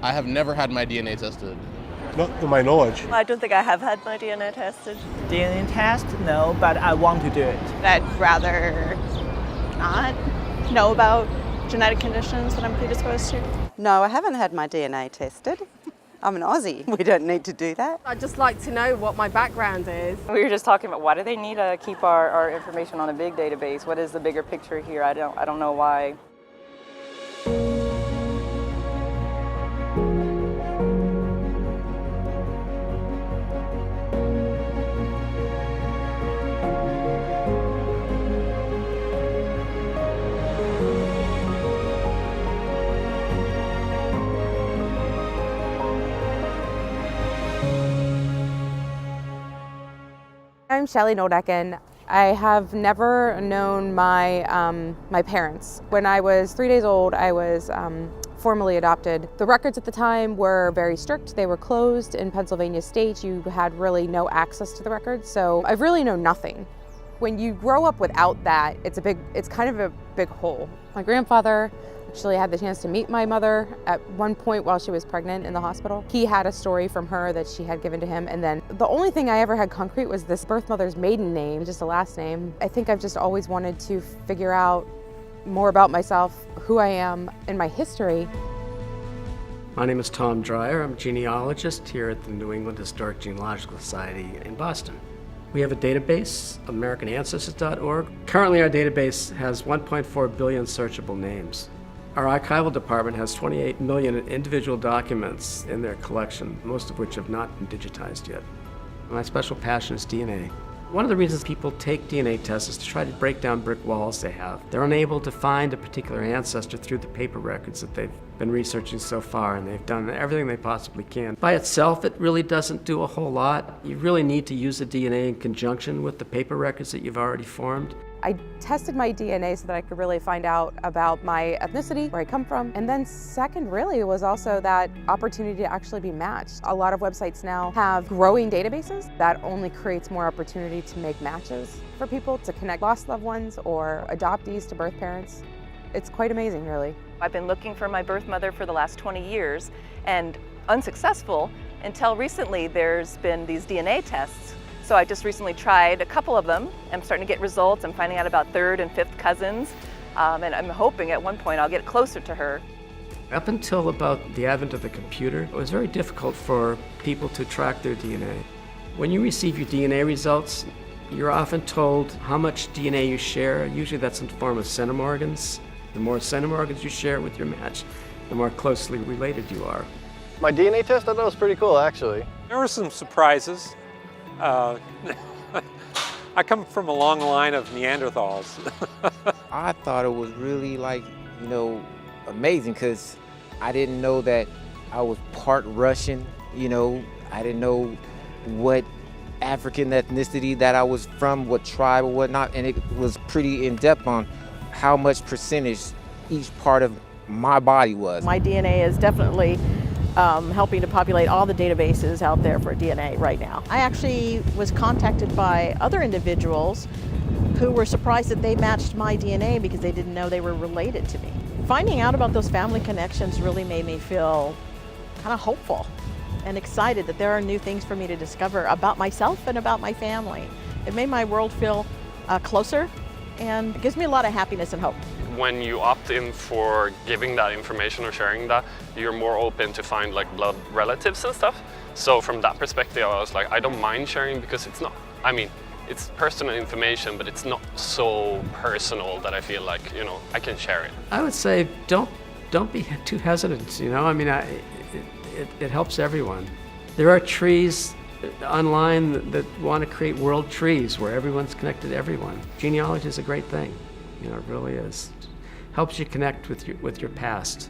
I have never had my DNA tested. Not to my knowledge. I don't think I have had my DNA tested. DNA test, no, but I want to do it. I'd rather not know about genetic conditions that I'm predisposed to. No, I haven't had my DNA tested. I'm an Aussie. We don't need to do that. I'd just like to know what my background is. We were just talking about why do they need to keep our information on a big database? What is the bigger picture here? I don't know why. I'm Shelley Noldecken. I have never known my parents. When I was 3 days old, I was formally adopted. The records at the time were very strict. They were closed in Pennsylvania state. You had really no access to the records, so I've really known nothing. When you grow up without that, it's kind of a big hole. My grandfather actually had the chance to meet my mother at one point while she was pregnant in the hospital. He had a story from her that she had given to him, and then the only thing I ever had concrete was this birth mother's maiden name, just a last name. I think I've just always wanted to figure out more about myself, who I am, and my history. My name is Tom Dreyer. I'm a genealogist here at the New England Historic Genealogical Society in Boston. We have a database, AmericanAncestors.org. Currently, our database has 1.4 billion searchable names. Our archival department has 28 million individual documents in their collection, most of which have not been digitized yet. My special passion is DNA. One of the reasons people take DNA tests is to try to break down brick walls they have. They're unable to find a particular ancestor through the paper records that they've been researching so far, and they've done everything they possibly can. By itself, it really doesn't do a whole lot. You really need to use the DNA in conjunction with the paper records that you've already formed. I tested my DNA so that I could really find out about my ethnicity, where I come from, and then second really was also that opportunity to actually be matched. A lot of websites now have growing databases. That only creates more opportunity to make matches for people, to connect lost loved ones or adoptees to birth parents. It's quite amazing, really. I've been looking for my birth mother for the last 20 years and unsuccessful until recently. There's been these DNA tests. So I just recently tried a couple of them. I'm starting to get results. I'm finding out about third and fifth cousins. And I'm hoping at one point I'll get closer to her. Up until about the advent of the computer, it was very difficult for people to track their DNA. When you receive your DNA results, you're often told how much DNA you share. Usually that's in the form of centimorgans. The more centimorgans you share with your match, the more closely related you are. My DNA test, I thought was pretty cool, actually. There were some surprises. I come from a long line of Neanderthals. I thought it was really amazing because I didn't know that I was part Russian, I didn't know what African ethnicity that I was from, what tribe or whatnot, and it was pretty in-depth on how much percentage each part of my body was. My DNA is definitely helping to populate all the databases out there for DNA right now. I actually was contacted by other individuals who were surprised that they matched my DNA because they didn't know they were related to me. Finding out about those family connections really made me feel kind of hopeful and excited that there are new things for me to discover about myself and about my family. It made my world feel closer, and it gives me a lot of happiness and hope. When you opt in for giving that information or sharing that, you're more open to find like blood relatives and stuff. So from that perspective, I was like, I don't mind sharing because it's not, it's personal information, but it's not so personal that I feel like, I can share it. I would say don't be too hesitant, it helps everyone. There are trees online that want to create world trees where everyone's connected to everyone. Genealogy is a great thing, it really is. Helps you connect with your past.